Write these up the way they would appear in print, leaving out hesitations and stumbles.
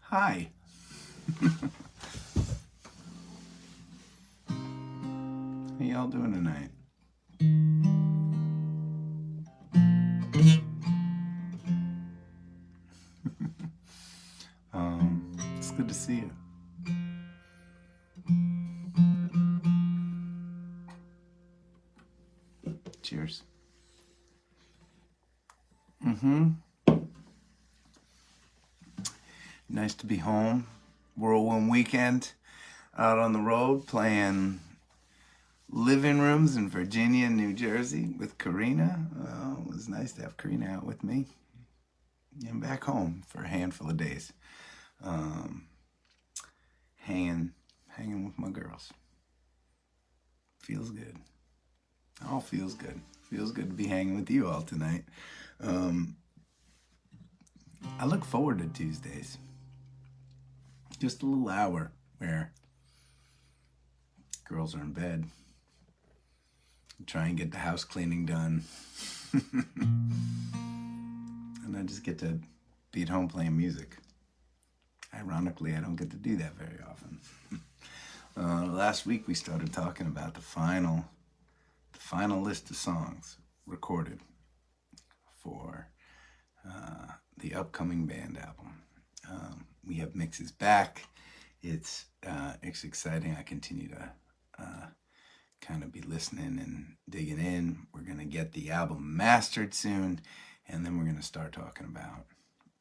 Hi. How y'all doing tonight? It's good to see you. Cheers. Nice to be home. Whirlwind weekend out on the road playing living rooms in Virginia and New Jersey with Corinna. It was nice to have Corinna out with me. And back home for a handful of days. Hanging with my girls. Feels good. All feels good. Feels good to be hanging with you all tonight. I look forward to Tuesdays. Just a little hour where girls are in bed. Try and get the house cleaning done. And I just get to be at home playing music. Ironically, I don't get to do that very often. Last week we started talking about the final list of songs recorded for the upcoming band album. We have mixes back. It's exciting. I continue to kind of be listening and digging in. We're gonna get the album mastered soon, and then we're gonna start talking about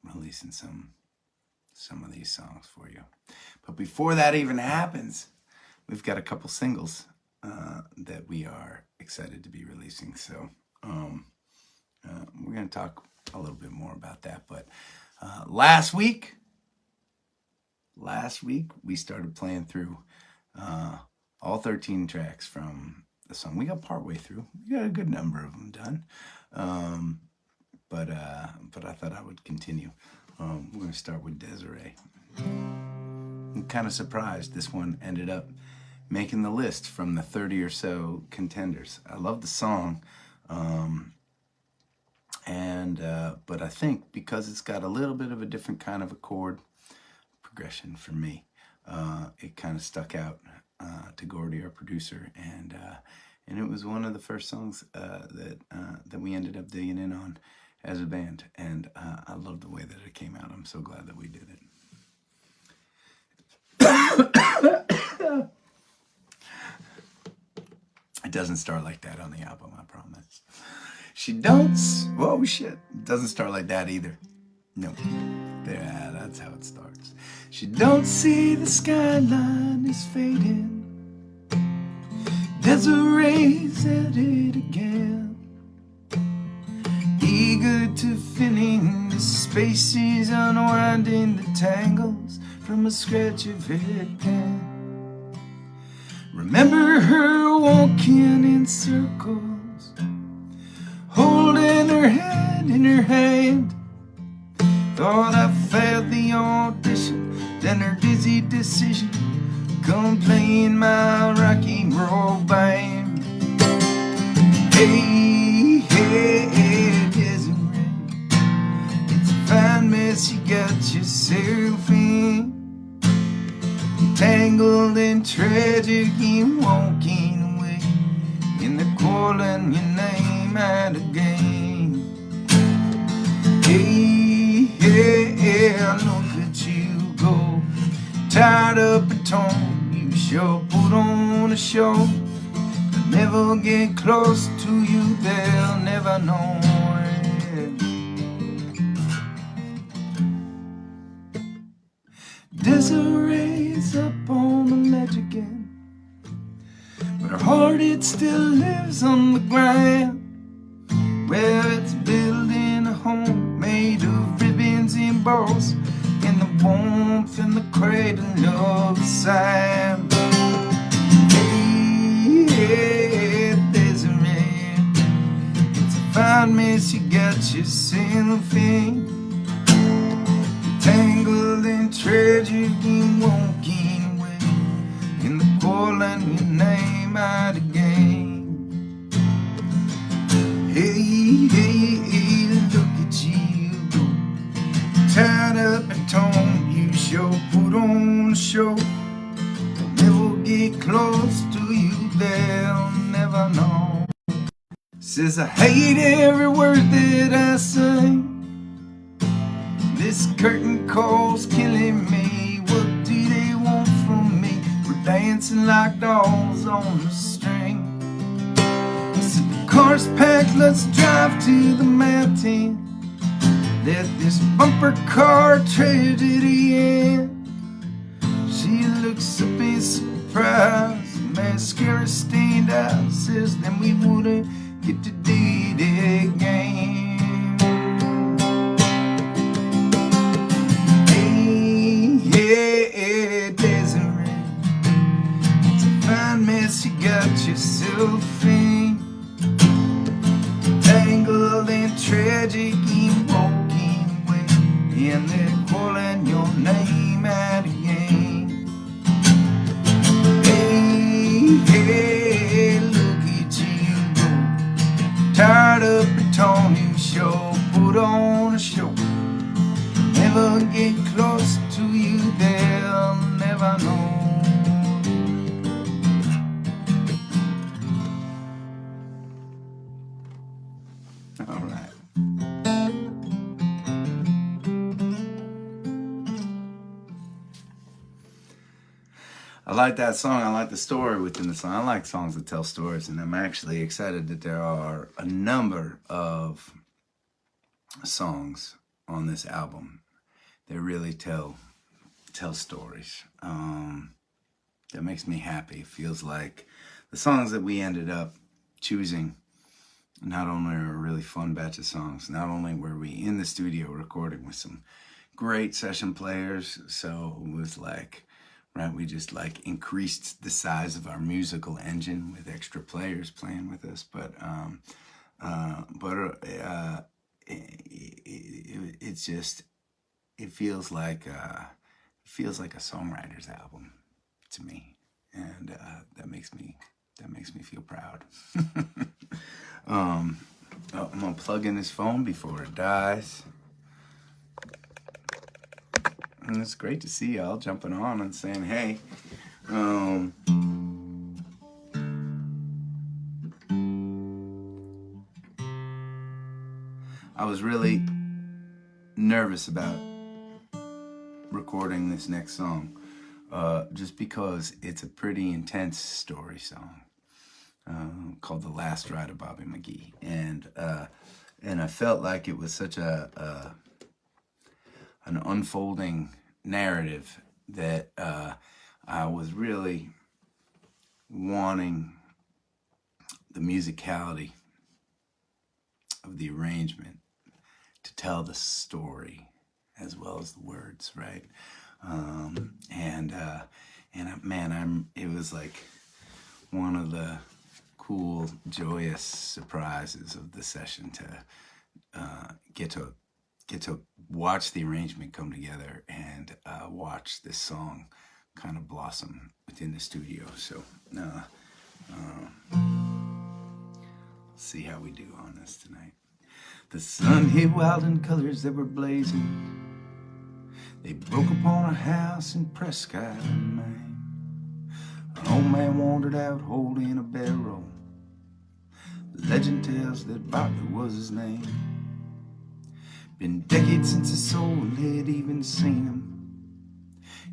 releasing some of these songs for you. But before that even happens, we've got a couple singles that we are excited to be releasing. So we're gonna talk a little bit more about that. But last week we started playing through all 13 tracks from the song. We got partway through. We got a good number of them done. But I thought I would continue. We're going to start with Desiree. I'm kind of surprised this one ended up making the list from the 30 or so contenders. I love the song. But I think because it's got a little bit of a different kind of a chord progression for me, it kind of stuck out to Gordy, our producer, and it was one of the first songs that we ended up digging in on as a band, and I love the way that it came out. I'm so glad that we did it. It doesn't start like that on the album, I promise. She don't. Whoa, shit. It doesn't start like that either. No. Yeah, that's how it starts. She don't see the skyline is fading. Desiree's at it again. Eager to fill in the spaces, unwinding the tangles from a scratch of her pen. Remember her walking in circles, holding her head in her hand. Thought I failed the audition, then her dizzy decision, come playing my rock and roll band. Hey, hey, hey, Desiree, it's a fine mess you got yourself in. Tangled in tragedy, walking away in the calling your name out again. Hey, hey, hey, look at you go, tied up and torn. You sure put on a show. They'll never get close to you, they'll never know it. Desiree's up on the ledge again, but her heart, it still lives on the ground, where it's building a home made of ribbons and balls, in the warmth and the cradle of the sound. Hey, there's a man, it's a fine mess you got yourself in, tangled in tragic and walking away, in the calling your name out again. Hey, hey, hey, look at you go, tied up and torn, you show put on a show. They'll never get close to you, they'll never know. Says I hate every word that I sing, this curtain call's killing me. What do they want from me? We're dancing like dolls on the string. I said the car's packed, let's drive to the mountain, let this bumper car tragedy end. She looks up in surprise, mascara stained eyes, says then we wouldn't get to do it again. Hey, Desiree, it's a fine mess you got yourself in, tangled in tragic and walking away, and they're calling your name out again. Hey, hey, look at you go, tired up and torn, you show put on a show. Never get close to you, they'll never know. All right. I like that song. I like the story within the song. I like songs that tell stories, and I'm actually excited that there are a number of songs on this album that really tell stories. That makes me happy. It feels like the songs that we ended up choosing not only are a really fun batch of songs, not only were we in the studio recording with some great session players, so it was like, right, we just like increased the size of our musical engine with extra players playing with us, but it's just, it feels like a songwriter's album to me, and that makes me feel proud. I'm gonna plug in this phone before it dies, and it's great to see y'all jumping on and saying hey. I was really nervous about recording this next song, just because it's a pretty intense story song, called The Last Ride of Bobby McGee, and I felt like it was such an unfolding narrative that I was really wanting the musicality of the arrangement to tell the story as well as the words, right? It was like one of the cool, joyous surprises of the session to get to watch the arrangement come together and watch this song kind of blossom within the studio. So let's see how we do on this tonight. The sun hit wild in colors that were blazing. They broke upon a house in Prescott, Maine. An old man wandered out holding a barrel. Legend tells that Bobby was his name. Been decades since his soul had even seen him.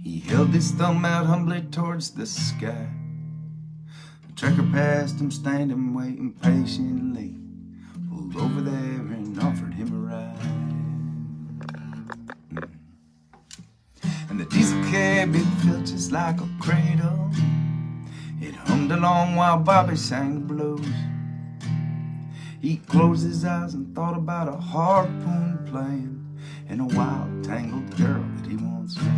He held his thumb out humbly towards the sky. The trucker passed him, standing, waiting patiently. Pulled over there and offered him a ride. And the diesel cab, it felt just like a cradle. It hummed along while Bobby sang the blues. He closed his eyes and thought about a harpoon playing and a wild, tangled girl that he once knew.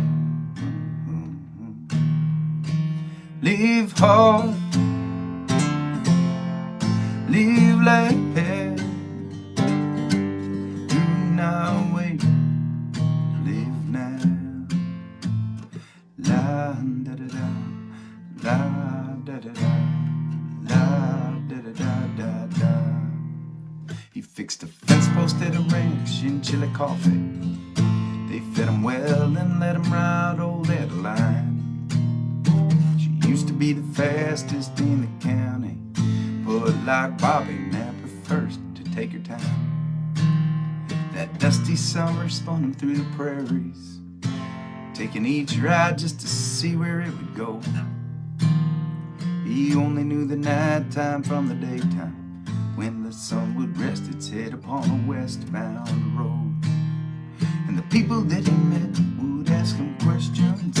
Leave hard, leave late, do not wait, live now. La da da da, la da da da, la da da da da da. He fixed a fence post at a ranch in Chile Coffee. They fed him well and let him ride old Adeline. She used to be the fastest in the county, but like Bobby, never first to take her time. That dusty summer spun him through the prairies, taking each ride just to see where it would go. He only knew the nighttime from the daytime, when the sun would rest its head upon a westbound road. And the people that he met would ask him questions.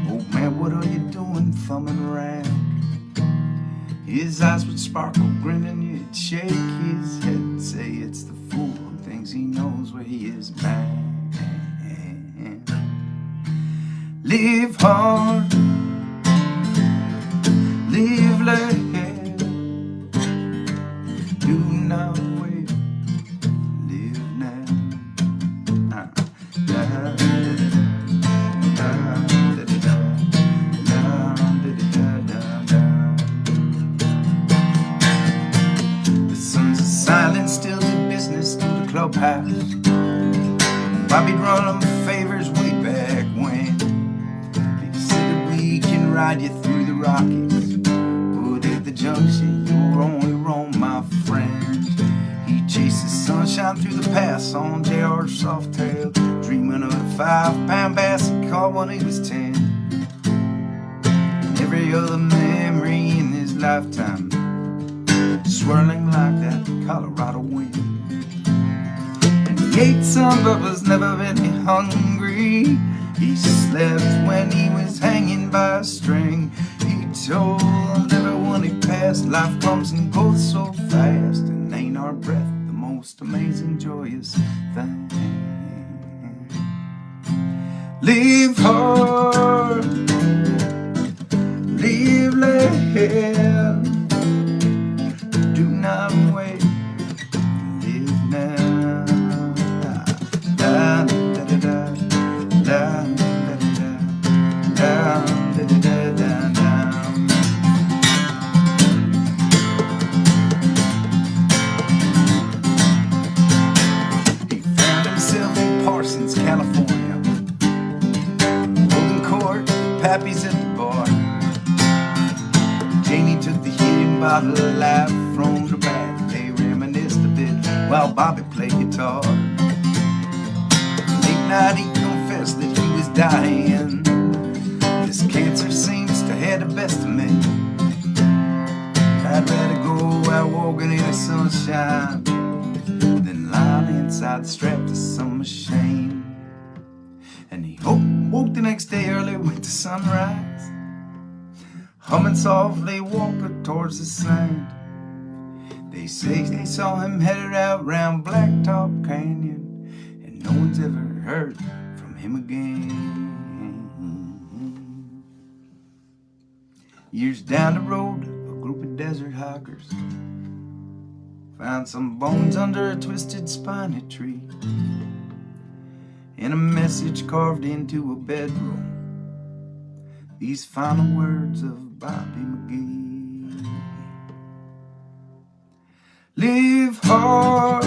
"Old man, what are you doing thumbing around?" His eyes would sparkle, grinning, he'd shake his head, say it's the fool who thinks he knows where he is bound. Live hard, live late, do not wait, live now. The sons of silence still did business through the clubhouse. Bobby'd run them favors way back when. They said we can ride you through the Rockies, but at the junction you're only wrong, my friend. He chased the sunshine through the pass on JR's Softail, dreaming of the 5-pound bass he caught when he was 10. And every other memory in his lifetime swirling like that Colorado wind. And he ate some but was never very hungry. He slept when he was hanging by a string. He told everyone he passed, life comes and goes so fast, and ain't our breath the most amazing, joyous thing? Live hard, live late, do not wait, live now. Da, da, da, da, da, da, da, da, da, da, da, da. He found himself in Parsons, California, holding court, Pappy's at the bar. Janie took the heating bottle of life from the back. They reminisced a bit while Bobby played guitar. Late night he confessed that he was dying. This cancer seems to have the best of me. I'd rather go out walking in the sunshine than lying inside strapped to some machine. And he woke the next day early with the sunrise, humming softly, walking towards the sand. They say they saw him headed out round Blacktop Canyon, and no one's ever heard from him again. Years down the road, a group of desert hikers found some bones under a twisted spiny tree, and a message carved into a bedroll. These final words of Bobby McGee: live hard,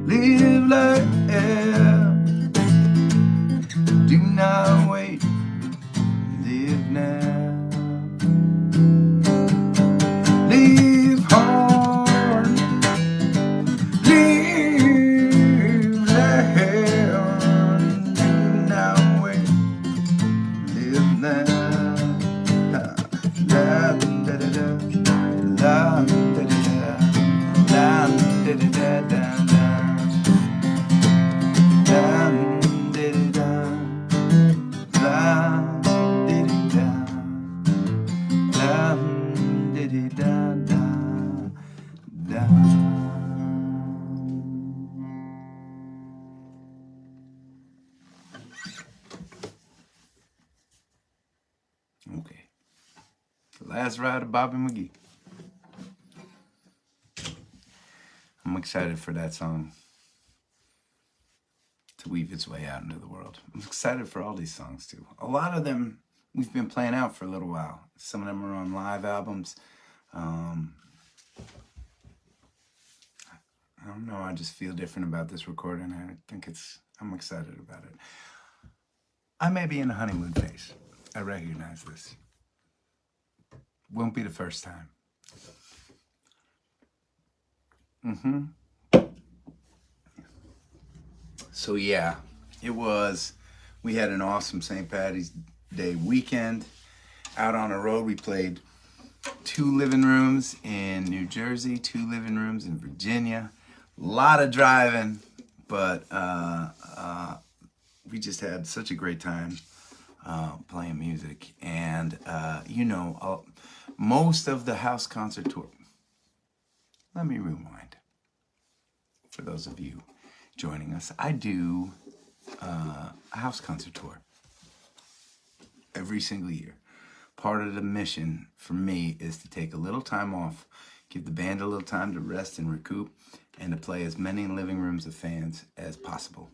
live late, do not wait, live now. Live hard, live late, do not wait, live now. La da da da, la. da diddy da da da. Okay. The Last Ride of Bobby McGee. I'm excited for that song to weave its way out into the world. I'm excited for all these songs too. A lot of them we've been playing out for a little while. Some of them are on live albums. I don't know, I just feel different about this recording. I'm excited about it. I may be in a honeymoon phase. I recognize this. Won't be the first time. So yeah, we had an awesome St. Patty's Day weekend. Out on the road, we played 2 living rooms in New Jersey, 2 living rooms in Virginia. A lot of driving, but we just had such a great time playing music. And, most of the house concert tour. Let me rewind. For those of you joining us, I do a house concert tour every single year. Part of the mission for me is to take a little time off, give the band a little time to rest and recoup, and to play as many living rooms of fans as possible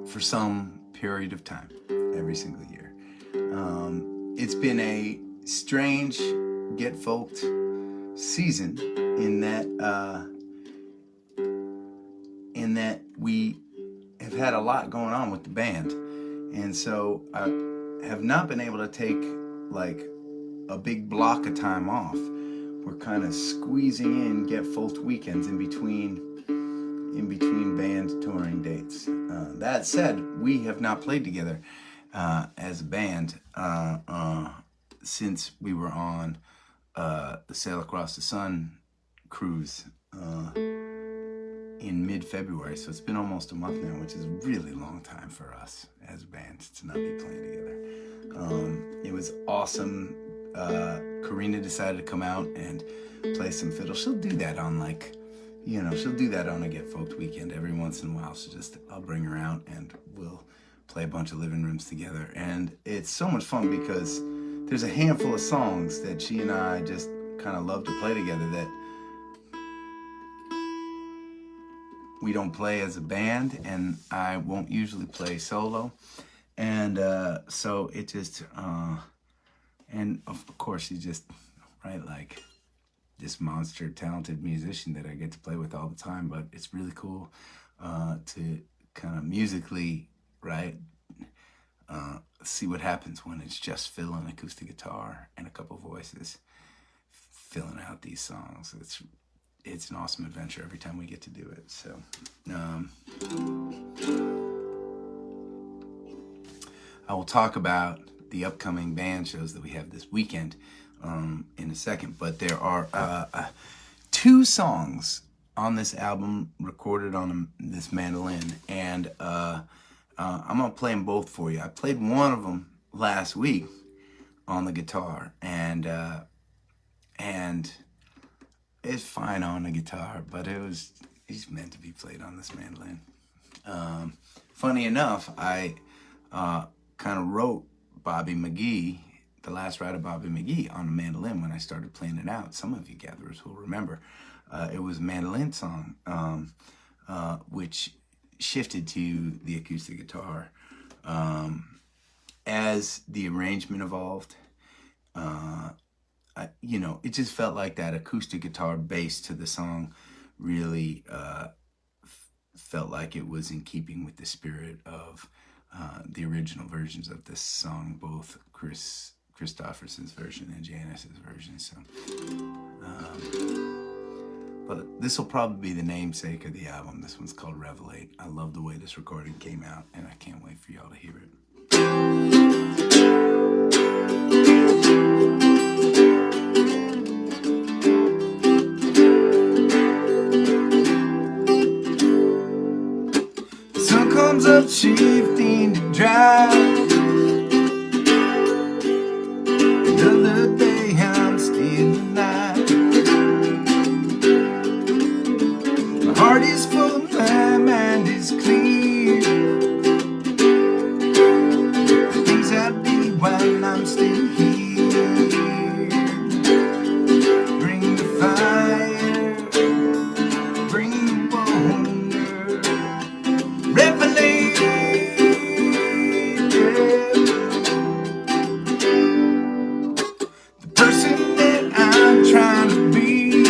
for some period of time every single year. It's been a strange get folked season in that we have had a lot going on with the band, and so I have not been able to take like a big block of time off. We're kind of squeezing in get folked weekends in between band touring dates. That said, we have not played together as a band since we were on the Sail Across the Sun cruise in mid-February. So it's been almost a month now, which is a really long time for us as a band to not be playing together. It was awesome. Corinna decided to come out and play some fiddle. She'll do that on she'll do that on a Get Folked weekend every once in a while. So I'll bring her out and we'll play a bunch of living rooms together. And it's so much fun because there's a handful of songs that she and I just kind of love to play together that we don't play as a band, and I won't usually play solo. And so it just, and of course she's just, right, like this monster talented musician that I get to play with all the time. But it's really cool to kind of musically, right, see what happens when it's just fiddle and acoustic guitar and a couple voices filling out these songs. It's an awesome adventure every time we get to do it. So I will talk about the upcoming band shows that we have this weekend in a second, but there are 2 songs on this album recorded on this mandolin, and I'm gonna play them both for you. I played one of them last week on the guitar, and it's fine on the guitar, but it's meant to be played on this mandolin. Funny enough, I kind of wrote Bobby McGee, The Last Ride of Bobby McGee, on the mandolin when I started playing it out. Some of you gatherers will remember. It was a mandolin song, which shifted to the acoustic guitar. As the arrangement evolved, it just felt like that acoustic guitar bass to the song really felt like it was in keeping with the spirit of the original versions of this song, both Chris Christopherson's version and Janice's version. So, but this will probably be the namesake of the album. This one's called Revelate. I love the way this recording came out, and I can't wait for y'all to hear it. The sun comes up shifting to dry. while I'm still here. Bring the fire, bring the wonder, revelation. The person that I'm trying to be,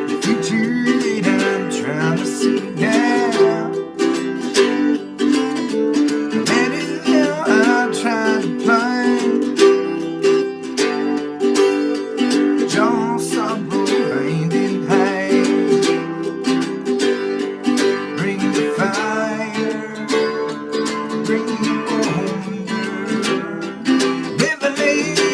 the future that I'm trying to see now. That is how I'm trying to find John sorrow hand in hand. Bring the fire, bring the wonder, revelation.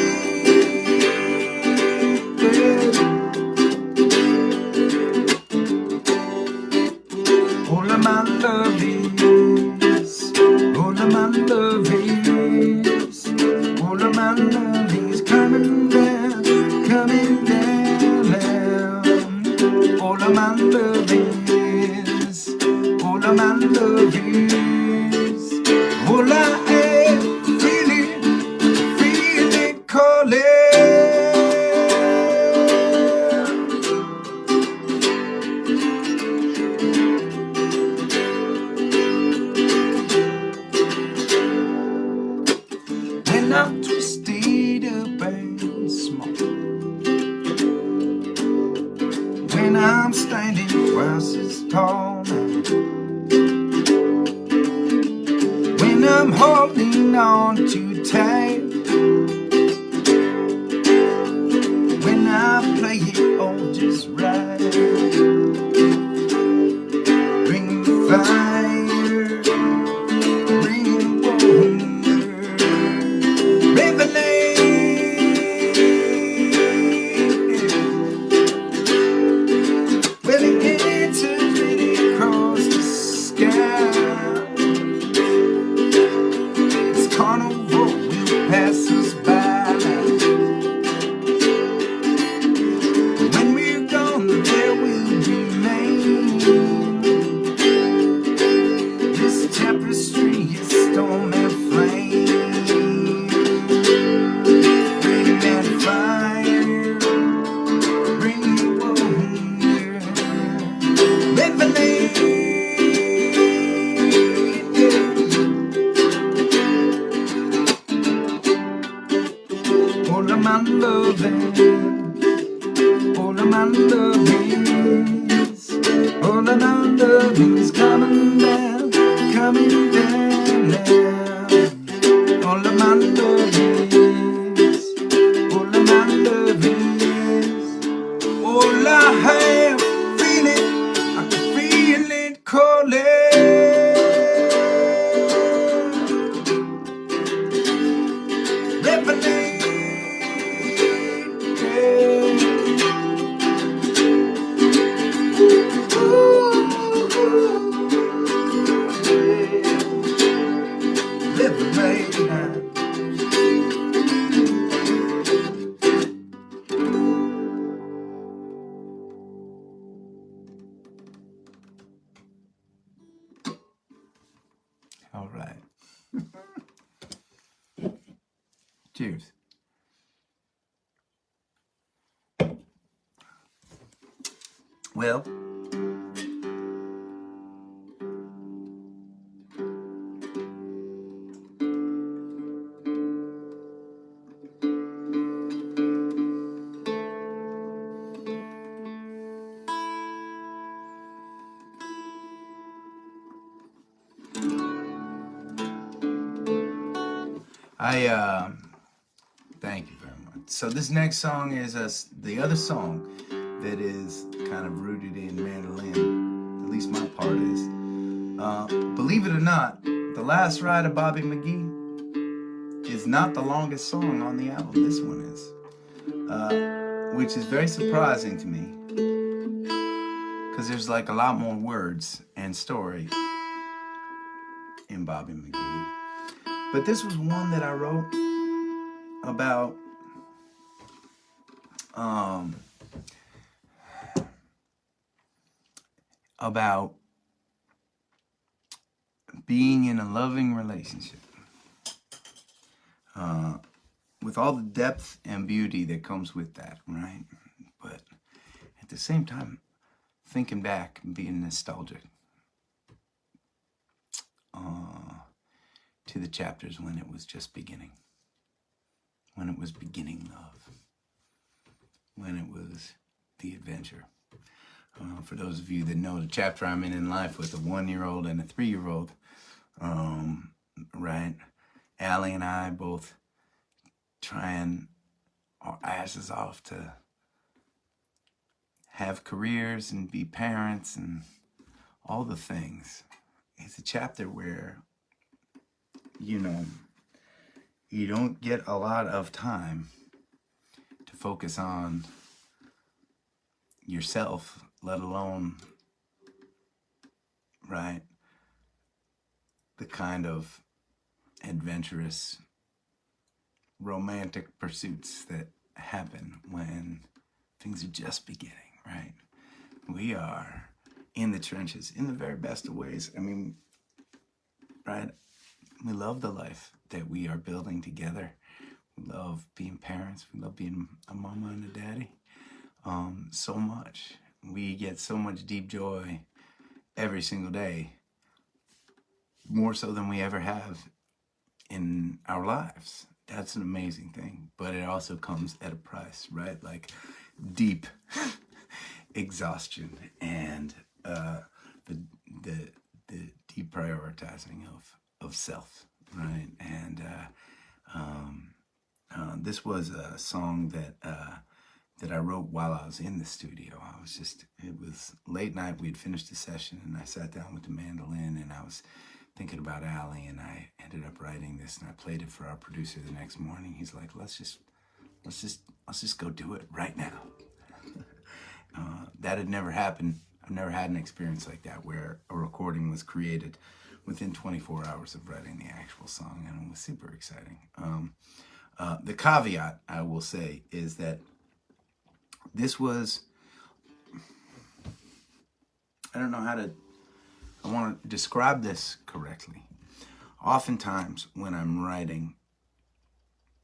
All of my love is, all of my love is, all of my love is coming down, coming down now. All of my love is, all of my love is, all I am feeling calling. When I'm twisted up and small, when I'm standing twice as tall now, when I'm holding on too tight, when I play it all just right. Bring the fire, bring the wonder, revelation. Well, it enters really across the sky. This carnival will pass us by. When we're gone, there will remain this tapestry is storm and flame. Bring that fire, bring the wonder, revelation. All of my loving, all of my loving is, all of my loving is coming down, coming down now. All of my loving is, all of my loving is, all I have feeling, I can feel it calling. Revelation. All right. Cheers. Well, thank you very much. So this next song is the other song that is kind of rooted in mandolin. At least my part is. Believe it or not, The Last Ride of Bobby McGee is not the longest song on the album. This one is, which is very surprising to me because there's like a lot more words and story in Bobby McGee. But this was one that I wrote about being in a loving relationship with all the depth and beauty that comes with that, right? But at the same time, thinking back and being nostalgic to the chapters when it was just beginning, when it was beginning love, when it was the adventure. For those of you that know the chapter I'm in life with a 1-year-old and a 3-year-old, right? Allie and I both trying our asses off to have careers and be parents and all the things. It's a chapter where, you know, you don't get a lot of time to focus on yourself, let alone, right, the kind of adventurous, romantic pursuits that happen when things are just beginning, right? We are in the trenches in the very best of ways. I mean, right? We love the life that we are building together. We love being parents. We love being a mama and a daddy so much. We get so much deep joy every single day, more so than we ever have in our lives. That's an amazing thing, but it also comes at a price, right? Like deep exhaustion and the deprioritizing of self, right? And this was a song that I wrote while I was in the studio. It was late night. We'd finished the session, and I sat down with the mandolin, and I was thinking about Allie, and I ended up writing this, and I played it for our producer the next morning. He's like, let's just go do it right now. That had never happened. I've never had an experience like that where a recording was created within 24 hours of writing the actual song, and it was super exciting. The caveat, I will say, is that this was, I don't know how to, I want to describe this correctly. Oftentimes when I'm writing,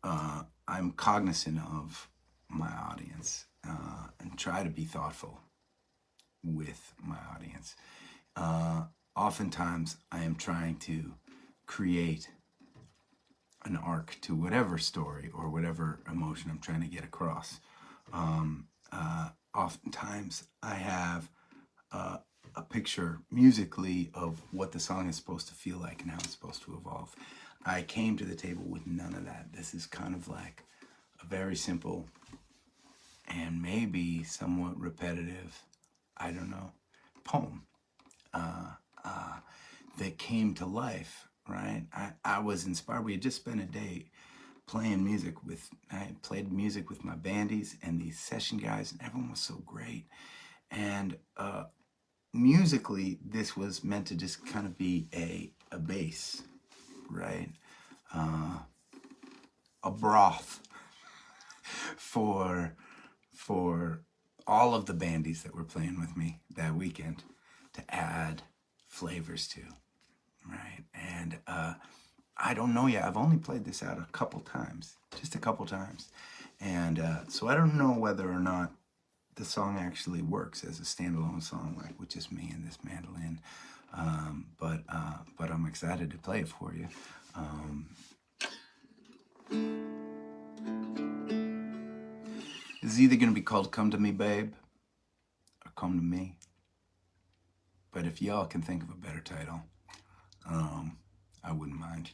I'm cognizant of my audience and try to be thoughtful with my audience. Oftentimes I am trying to create an arc to whatever story or whatever emotion I'm trying to get across. Oftentimes I have a picture musically of what the song is supposed to feel like and how it's supposed to evolve. I came to the table with none of that. This is kind of like a very simple and maybe somewhat repetitive, I don't know, poem that came to life, right? I was inspired. We had just spent a day playing music I played music with my bandies and these session guys, and everyone was so great. And musically, this was meant to just kind of be a base, right? A broth for all of the bandies that were playing with me that weekend to add flavors to, right? And I don't know yet. I've only played this out a couple times, just a couple times. And so I don't know whether or not the song actually works as a standalone song, like with just me and this mandolin. But I'm excited to play it for you. It's either going to be called Come to Me, Babe, or Come to Me. But if y'all can think of a better title, I wouldn't mind.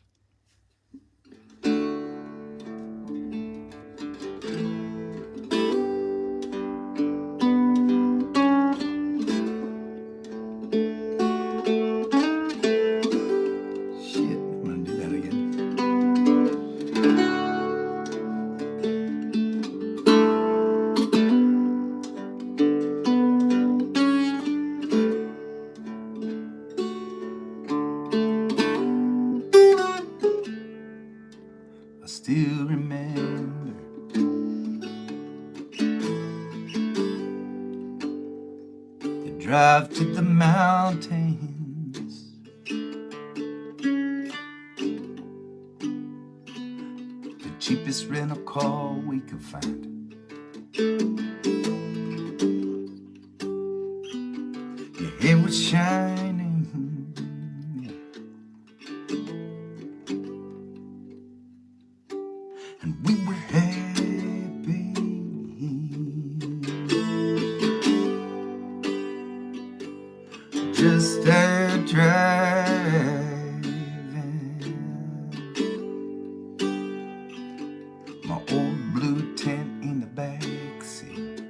I still remember the drive to the mountains, cheapest rental car we could find. Your hair was shining, and we were happy. Just driving my old blue tent in the backseat.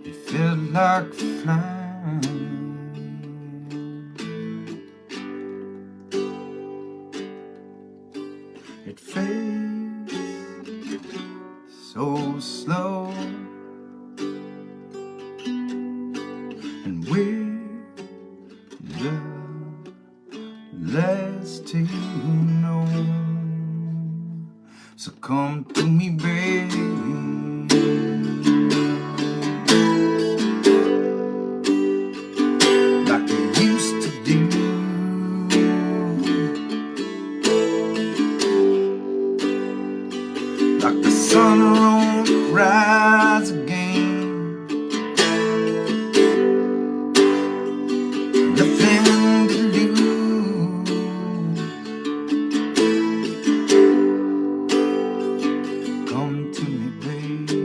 It felt like flying. It fades so slow, and we're the last to know. So come to me, baby, like you used to do. Like the sun won't rise again. Nothing to lose. Come to me, baby.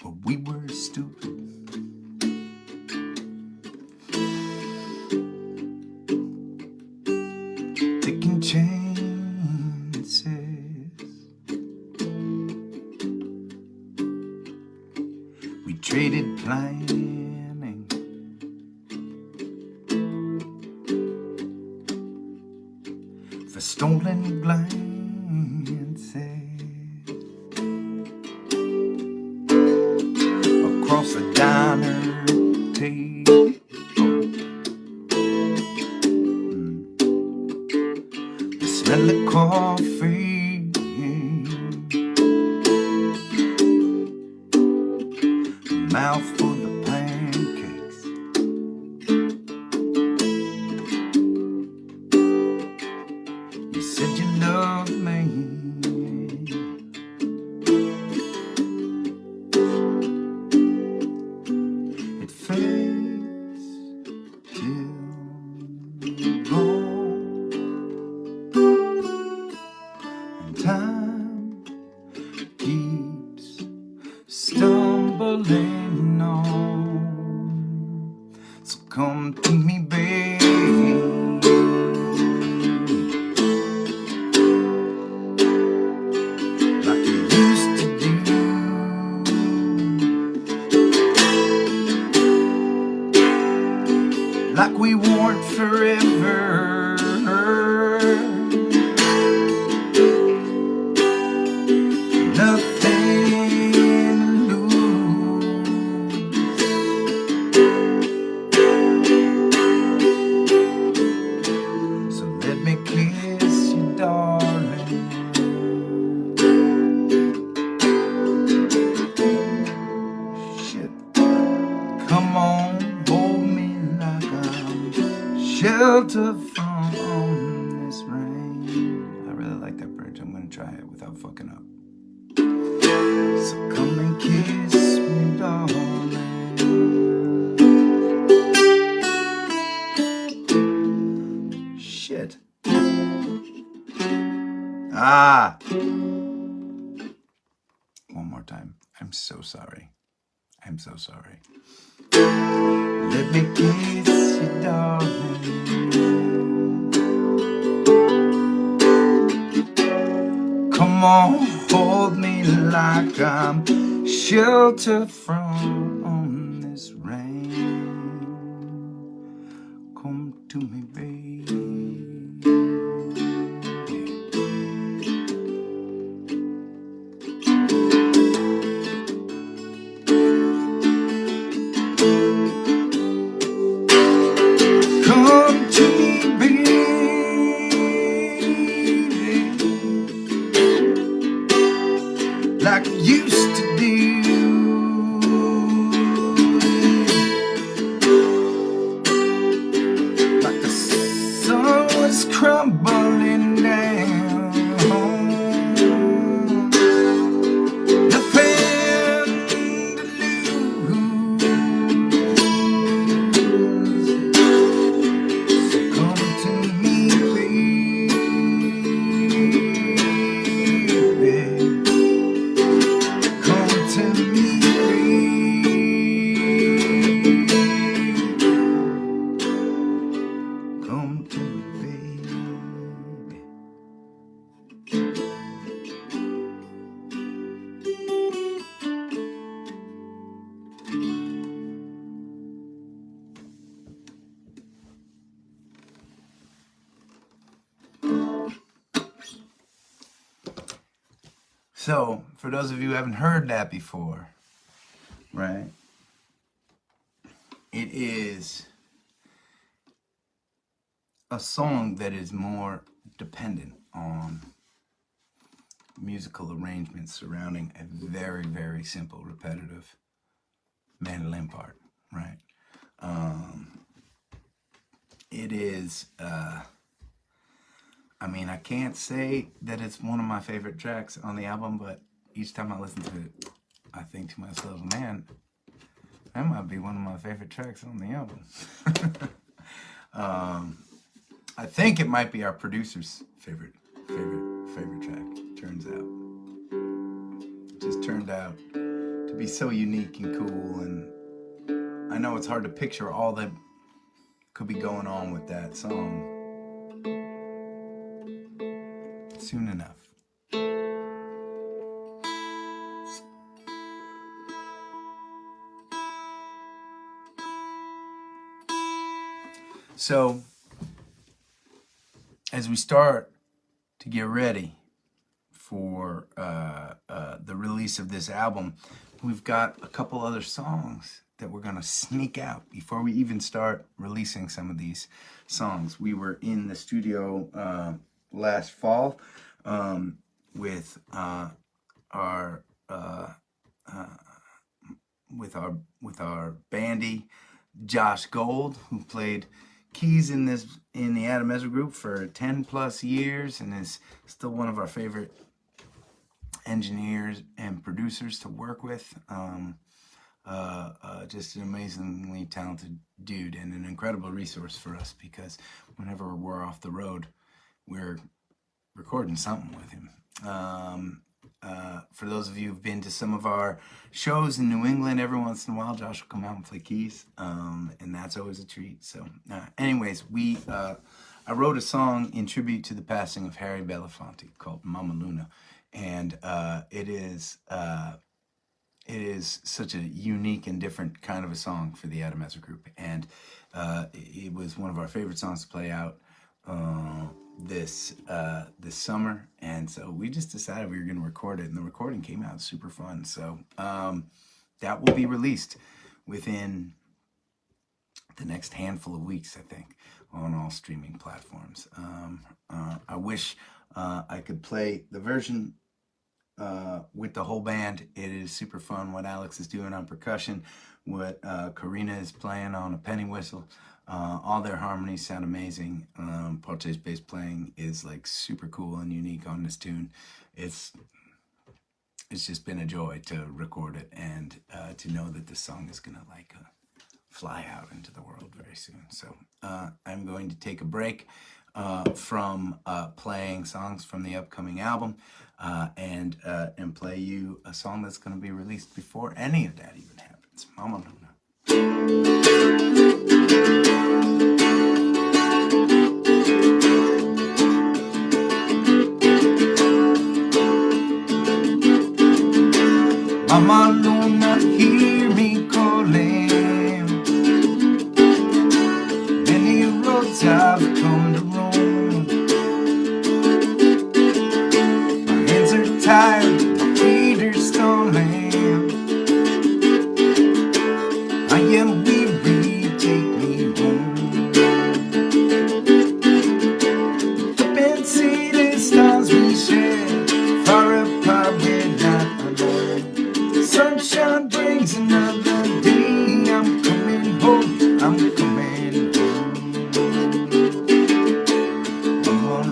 But we were stupid. Taking chances. We traded planning for stolen glances across a diner table. The smell of coffee, mouth full of pancakes. You said you loved me. It fades till gone, and time keeps stumbling on. So come to me, baby, like you used to do. Like we weren't forever. Nothing to lose. So let me kiss you, darling. Shit. Come on, hold me like I'm shelter from this rain. I really like that bridge. I'm gonna try it without fucking up. So come and kiss me, darling. Shit. Ah. One more time. I'm so sorry. I'm so sorry. Let me kiss you, darling. Come on, hold me like I'm shelter from this rain. Come to me, baby. Come to me, baby. So, for those of you who haven't heard that before, right, it is a song that is more dependent on musical arrangements surrounding a very, very simple, repetitive mandolin part, right? It is, I mean, I can't say that it's one of my favorite tracks on the album, but each time I listen to it, I think to myself, man, that might be one of my favorite tracks on the album. I think it might be our producer's favorite track, turns out. It just turned out to be so unique and cool, and I know it's hard to picture all that could be going on with that song soon enough. So, as we start to get ready for the release of this album, we've got a couple other songs that we're going to sneak out before we even start releasing some of these songs. We were in the studio last fall with our bandy Josh Gold, who played keys in the Adam Ezra group for 10 plus years and is still one of our favorite engineers and producers to work with. Just an amazingly talented dude and an incredible resource for us, because whenever we're off the road, we're recording something with him. For those of you who've been to some of our shows in New England, every once in a while Josh will come out and play keys, and that's always a treat. So anyways, I wrote a song in tribute to the passing of Harry Belafonte called Mama Luna, and it is such a unique and different kind of a song for the Adam Ezra group, and it was one of our favorite songs to play out this summer, and so we just decided we were going to record it, and the recording came out super fun. So that will be released within the next handful of weeks, I think, on all streaming platforms. I wish I could play the version with the whole band. It is super fun what Alex is doing on percussion, what Corinna is playing on a penny whistle. All their harmonies sound amazing. Porte's bass playing is like super cool and unique on this tune. It's just been a joy to record it, and to know that this song is gonna fly out into the world very soon. So I'm going to take a break from playing songs from the upcoming album, and play you a song that's going to be released before any of that even happens. Mama Luna. Mama Luna, hear me calling. Many roads I've come to roam. My hands are tired, my feet are stalling. I am weary, take me home. Up and see the stars we share, far apart we're not alone. Sunshine brings another day. I'm coming home, I'm coming home. I'm on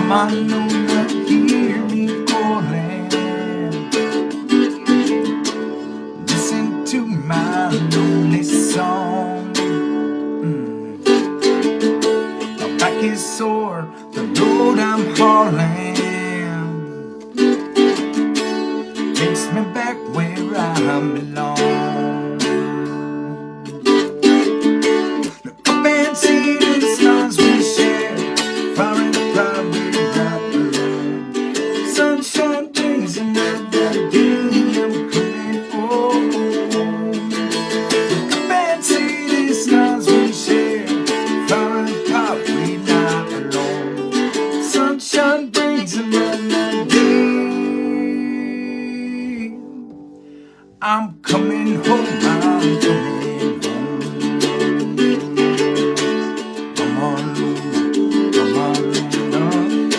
I'm alone, hear me calling. Listen to my lonely song. My back is sore, the road I'm hauling takes me back where I belong. Look up and see the stars we share, far in the cloud we're not alone. Sunshine brings another day, I'm coming home. Look up and see the stars we share, far in the cloud we're not alone. Sunshine brings another day. I'm coming home, I'm coming home. I'm all alone, I'm all alone.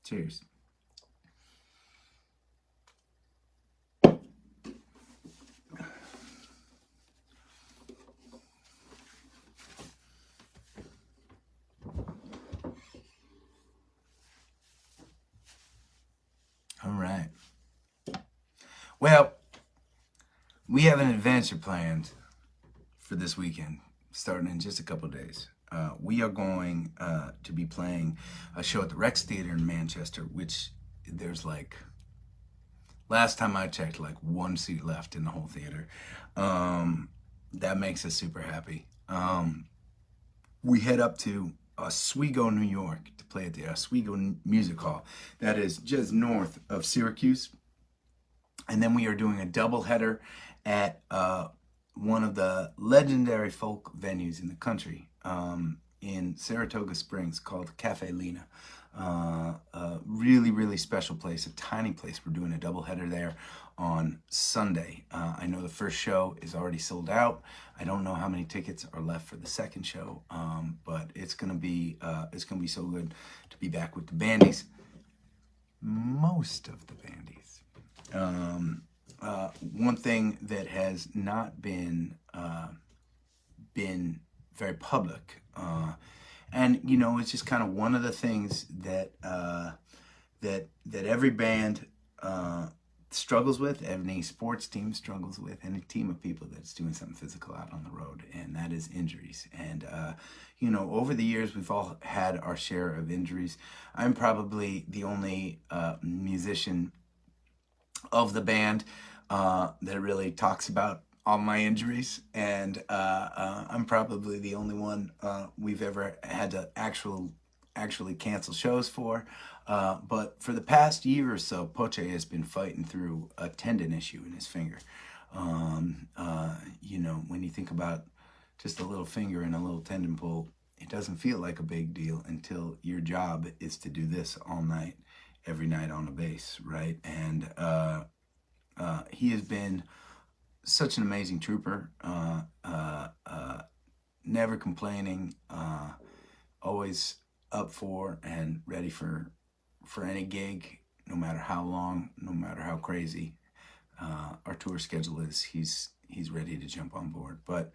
Cheers. All right. Well, we have an adventure planned for this weekend, starting in just a couple of days. We are going to be playing a show at the Rex Theater in Manchester, which there's like, last time I checked, like one seat left in the whole theater. That makes us super happy. We head up to Oswego, New York to play at the Oswego Music Hall. That is just north of Syracuse. And then we are doing a doubleheader at one of the legendary folk venues in the country in Saratoga Springs called Cafe Lena. A really, really special place, a tiny place. We're doing a doubleheader there on Sunday. I know the first show is already sold out. I don't know how many tickets are left for the second show, but it's gonna be so good to be back with the bandies. Most of the bandies. One thing that has not been very public, and you know, it's just kind of one of the things that that every band struggles with, any sports team struggles with, any team of people that's doing something physical out on the road, and that is injuries. And you know, over the years, we've all had our share of injuries. I'm probably the only musician of the band that really talks about all my injuries, and I'm probably the only one we've ever had to actually cancel shows for. But for the past year or so, Poche has been fighting through a tendon issue in his finger. You know, when you think about just a little finger and a little tendon pull, it doesn't feel like a big deal until your job is to do this all night, every night on the bass, right? And he has been such an amazing trooper, never complaining, always up for and ready for any gig, no matter how long, no matter how crazy our tour schedule is. He's ready to jump on board. But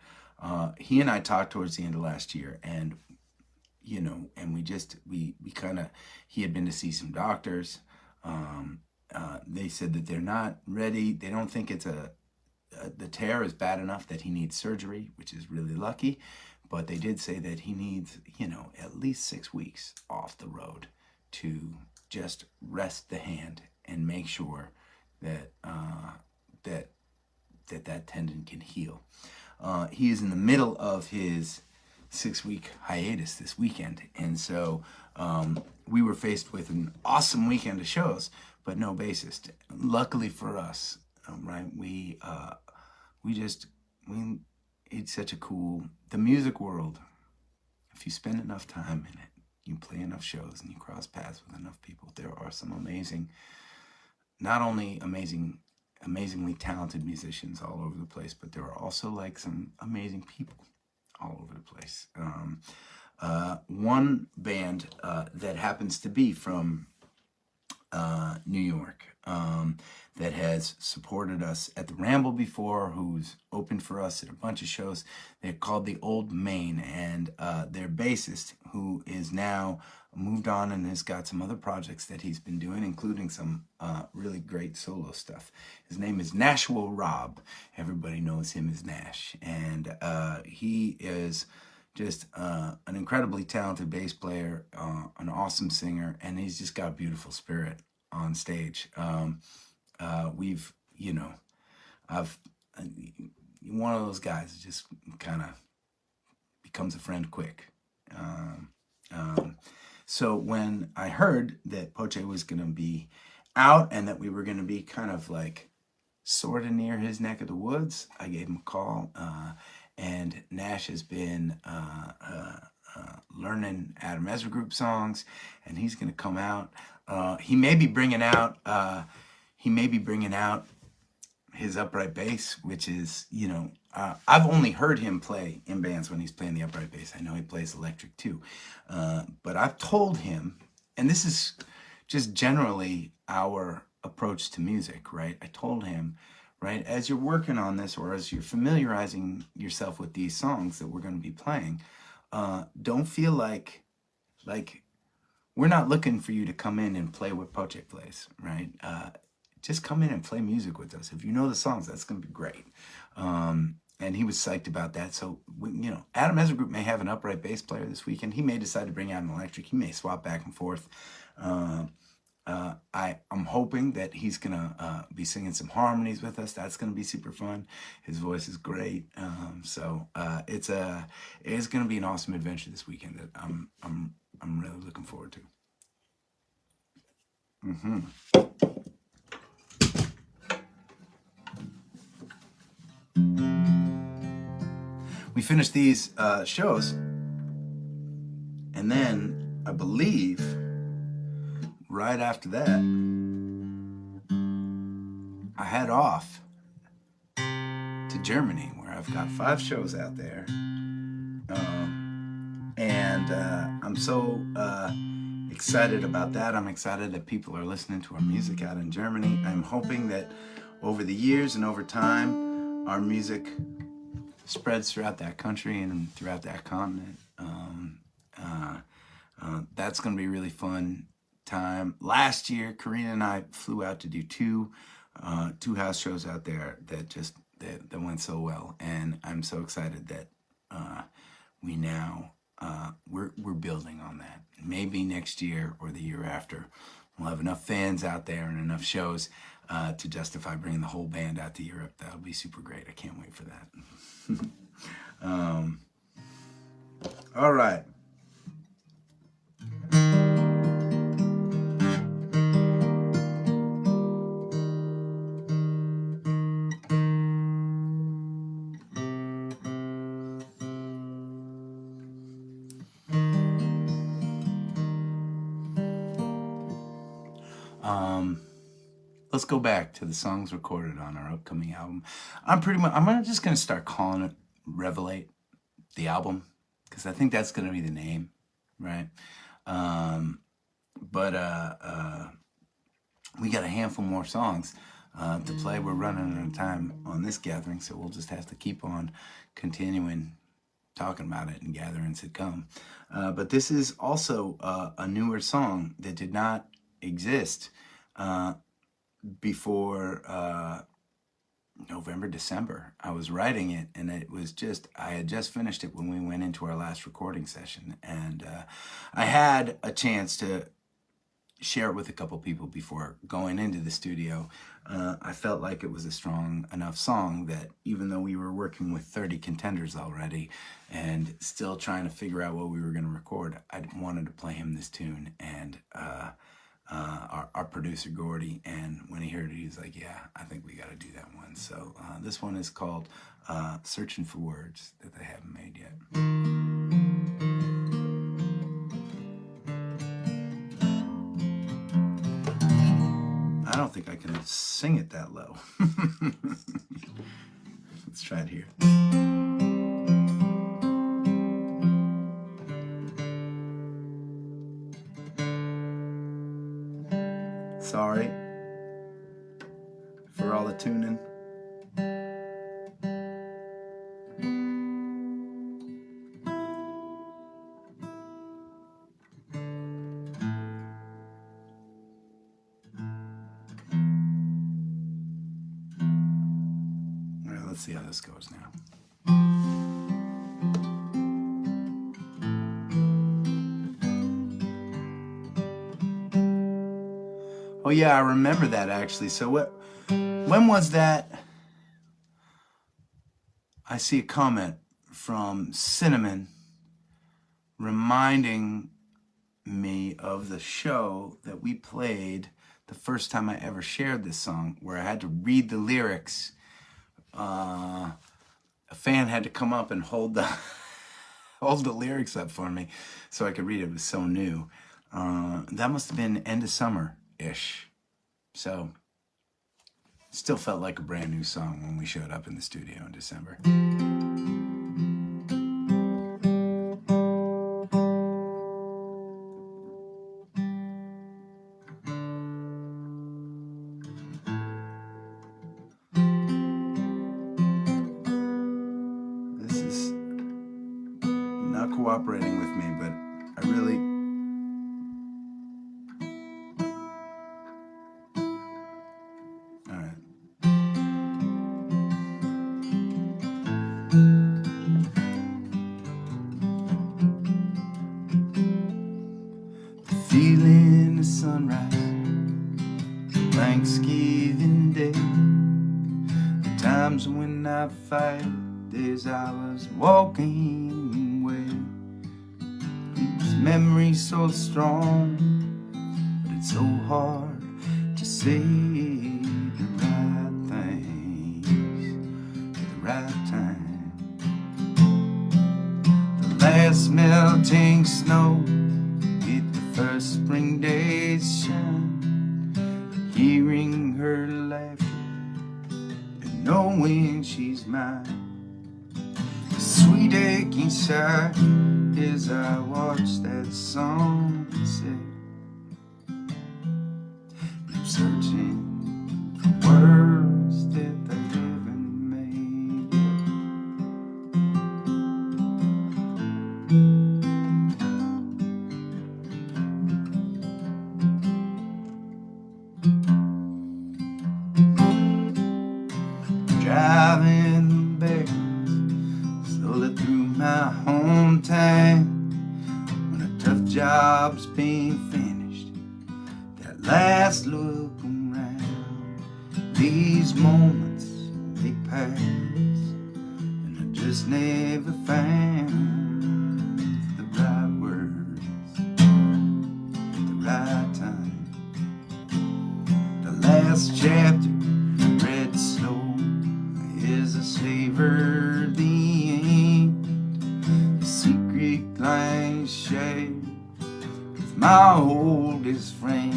he and I talked towards the end of last year, and you know, and we kind of, he had been to see some doctors. They said that they're not ready. They don't think it's the tear is bad enough that he needs surgery, which is really lucky. But they did say that he needs, you know, at least 6 weeks off the road to just rest the hand and make sure that that tendon can heal. He is in the middle of his 6-week hiatus this weekend, and so we were faced with an awesome weekend of shows, but no bassist. Luckily for us, right? It's such a cool, the music world. If you spend enough time in it, you play enough shows, and you cross paths with enough people, there are some amazing, not only amazingly talented musicians all over the place, but there are also like some amazing people all over the place. One band that happens to be from New York, that has supported us at the Ramble before, who's opened for us at a bunch of shows. They're called the Old Maine, and their bassist, who is now moved on and has got some other projects that he's been doing, including some really great solo stuff. His name is Nashua Rob. Everybody knows him as Nash, and he is just an incredibly talented bass player, an awesome singer, and he's just got a beautiful spirit on stage. We've, I've one of those guys that just kind of becomes a friend quick. So when I heard that Poche was going to be out and that we were going to be kind of like sort of near his neck of the woods, I gave him a call. And Nash has been learning Adam Ezra Group songs, and he's going to come out. He may be bringing out his upright bass, which is, I've only heard him play in bands when he's playing the upright bass. I know he plays electric too, but I've told him, and this is just generally our approach to music, right? I told him, right, as you're working on this, or as you're familiarizing yourself with these songs that we're going to be playing, don't feel like we're not looking for you to come in and play what Poche plays, right? Just come in and play music with us. If you know the songs, that's going to be great. And he was psyched about that. So, Adam Ezra Group may have an upright bass player this weekend. He may decide to bring out an electric. He may swap back and forth. I'm hoping that he's gonna be singing some harmonies with us. That's gonna be super fun. His voice is great. It's gonna be an awesome adventure this weekend that I'm really looking forward to. We finished these shows, and then I believe right after that, I head off to Germany, where I've got 5 shows out there. I'm so excited about that. I'm excited that people are listening to our music out in Germany. I'm hoping that over the years and over time, our music spreads throughout that country and throughout that continent. That's going to be really fun time. Last year, Corinna and I flew out to do two house shows out there that went so well, and I'm so excited that we now we're building on that. Maybe next year or the year after, we'll have enough fans out there and enough shows to justify bringing the whole band out to Europe. That'll be super great. I can't wait for that. All right. Let's go back to the songs recorded on our upcoming album. I'm just gonna start calling it Revelate, the album, because I think that's gonna be the name, right? We got a handful more songs to play. We're running out of time on this gathering, so we'll just have to keep on continuing talking about it and gatherings that come. But this is also a newer song that did not exist before November, December. I was writing it, and I had just finished it when we went into our last recording session, and I had a chance to share it with a couple people before going into the studio. I felt like it was a strong enough song that even though we were working with 30 contenders already and still trying to figure out what we were going to record, I wanted to play him this tune, and our producer Gordy, and when he heard it, he was like, yeah, I think we got to do that one. So this one is called Searching for Words, that they haven't made yet. I don't think I can sing it that low. Let's try it here. Sorry for all the tuning. All right, let's see how this goes now. Oh yeah, I remember that actually. So when was that? I see a comment from Cinnamon reminding me of the show that we played the first time I ever shared this song, where I had to read the lyrics. A fan had to come up and hold the lyrics up for me so I could read it. It was so new. That must have been end of summer-ish. So still felt like a brand new song when we showed up in the studio in December. This is not cooperating with me, but I really... Feeling the sunrise, Thanksgiving Day, the times when I fight as I was walking away. These memories so strong, but it's so hard to say the right things at the right time. The last melting snow, first spring days shine, hearing her laughter and knowing she's mine. The sweet aching sigh as I watch that sunset. I'm searching for words that they haven't made driving back slowly through my hometown, when a tough job's been finished, that last look around. These moments, they pass, and I just never found the right words at the right time. The last chapter read slow as I savored the end, the secret line shared with my oldest friend.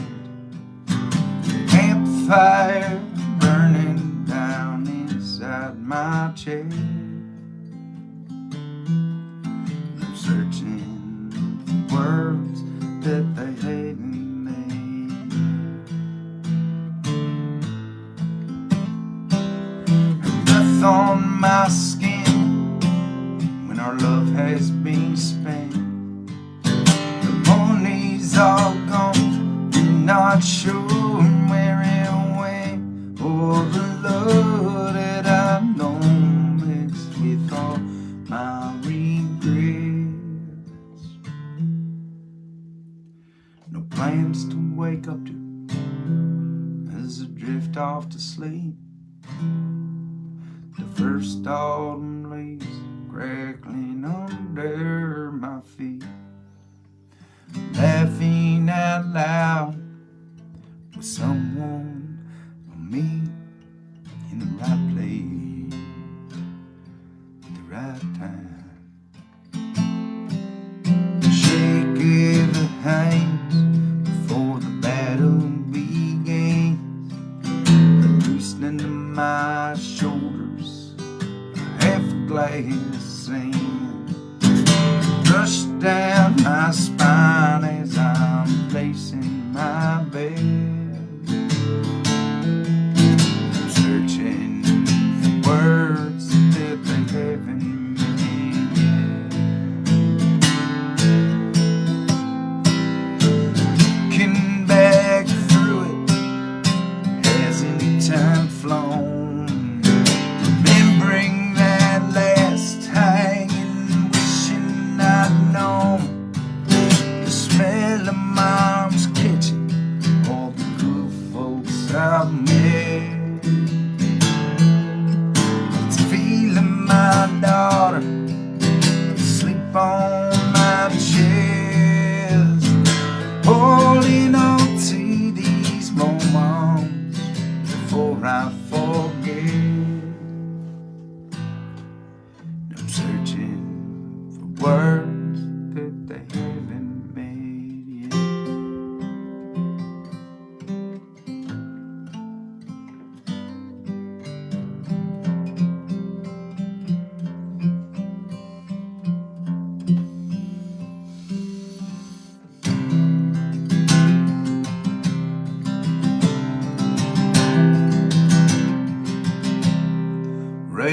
The campfire burning down inside my chair. I'm searching for words that they haven't made. Breath on my skin when our love has been spent. The money's all gone, I'm not sure where it went. Oh, the love that I've known mixed with all my regrets. No plans to wake up to as I drift off to sleep. The first autumn leaves crackling under my feet. Laughing out loud with someone I'll meet in the right place at the right time. The shake of the hands before the battle begins, the loosening of my shoulders, half a glass of sand rush down my spine as I'm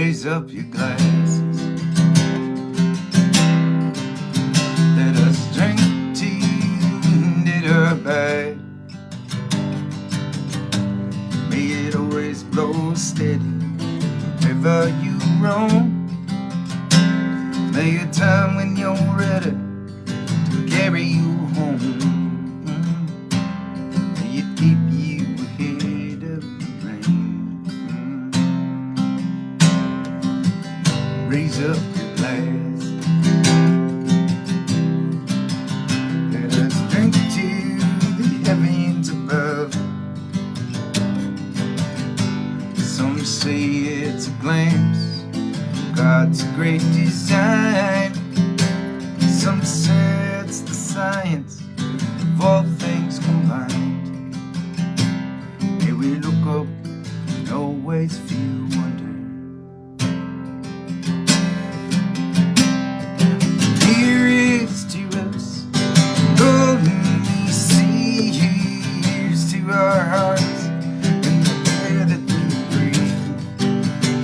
raise up your glasses. Let us drink to the bad. May it always blow steady wherever you roam. May a time when you're ready to carry you home. May it keep you ahead of the rain. Raise up your glass. Let us drink to the heavens above. Some say it's a glimpse of God's great design. Some say it's the science of all things combined. May we look up and always feel wonder. Here is to us all we see. Here's to our hearts and the air that we breathe.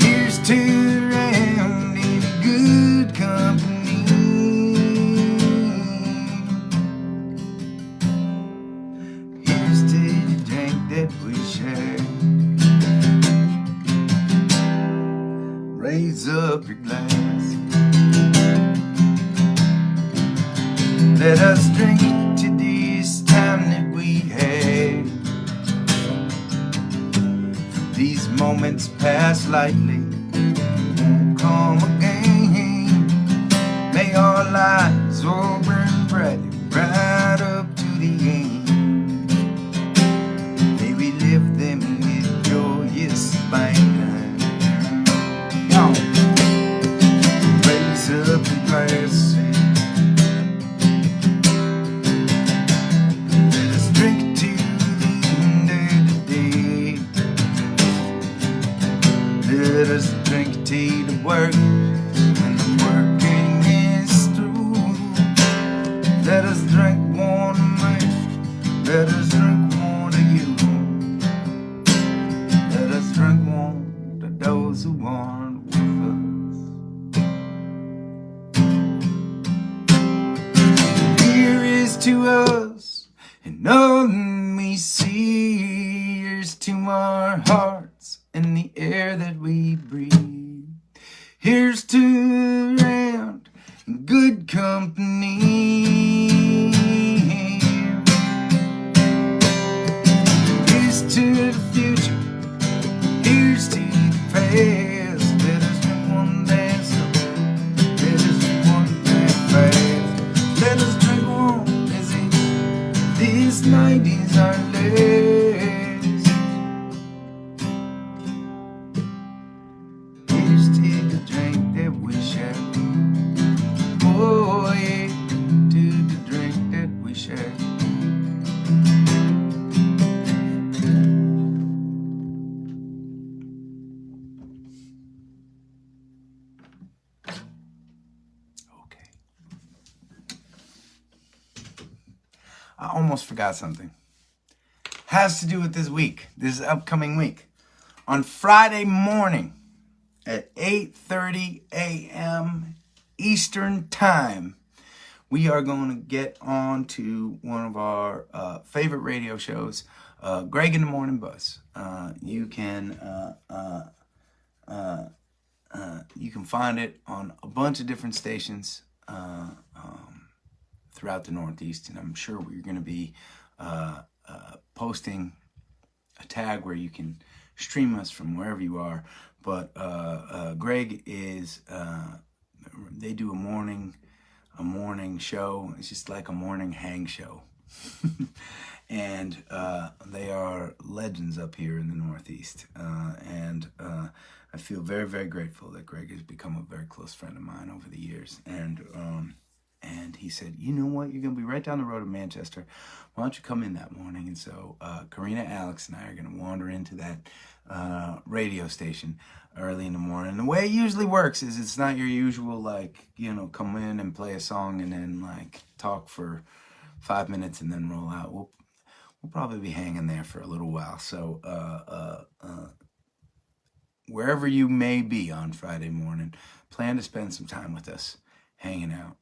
Here's to around in good company. Here's to the drink that we share. Raise up your glass. Let us drink to this time that we had. These moments pass lightly, won't come again. May our lives all burn brightly right up to the end. May we live them with joyous abandon. Raise up the glasses. Let us drink to the end of the day. Let us drink to the work when the working is through. Let us drink one to me. Let us drink one to you. Let us drink one to those who aren't with us. Here is to us and all we see. Here's to our hearts and the air that we breathe. Here's to around good company. Here's to the future. Here's to the past. Let us drink one dance slow. Let us drink one dance fast. Let us drink one as if this night is our last. Here's to the drink that we share. Oh yeah, to the drink that we share. Okay. I almost forgot something. Has to do with this week, this upcoming week. On Friday morning at 8:30 a.m. Eastern Time, we are going to get on to one of our favorite radio shows, Greg in the Morning Buzz. You can find it on a bunch of different stations throughout the Northeast, and I'm sure we're going to be posting a tag where you can stream us from wherever you are. But Greg is they do a morning show. It's just like a morning hang show. And they are legends up here in the Northeast. And I feel very, very grateful that Greg has become a very close friend of mine over the years. And he said, you know what, you're going to be right down the road in Manchester. Why don't you come in that morning? And so Corinna, Alex, and I are going to wander into that radio station early in the morning. And the way it usually works is it's not your usual, like, you know, come in and play a song and then, like, talk for 5 minutes and then roll out. We'll probably be hanging there for a little while. So wherever you may be on Friday morning, plan to spend some time with us, hanging out,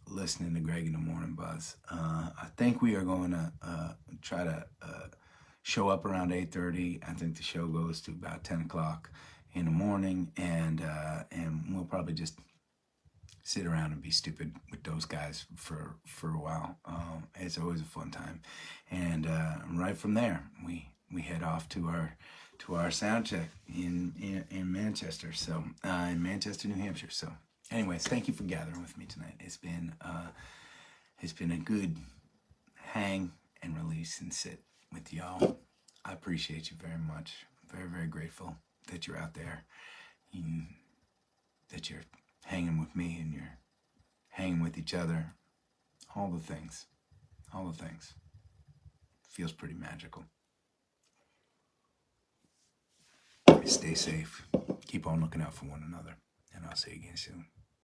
listening to Greg in the Morning Buzz. I think we are going to try to show up around 8:30. I think the show goes to about 10 o'clock in the morning, and we'll probably just sit around and be stupid with those guys for a while. It's always a fun time, and right from there we head off to our sound check in Manchester. So in Manchester, New Hampshire. So, anyways, thank you for gathering with me tonight. It's been a good hang and release and sit with y'all. I appreciate you very much. Very, very grateful that you're out there, that you're hanging with me and you're hanging with each other. All the things. Feels pretty magical. Stay safe. Keep on looking out for one another. And I'll see you again soon.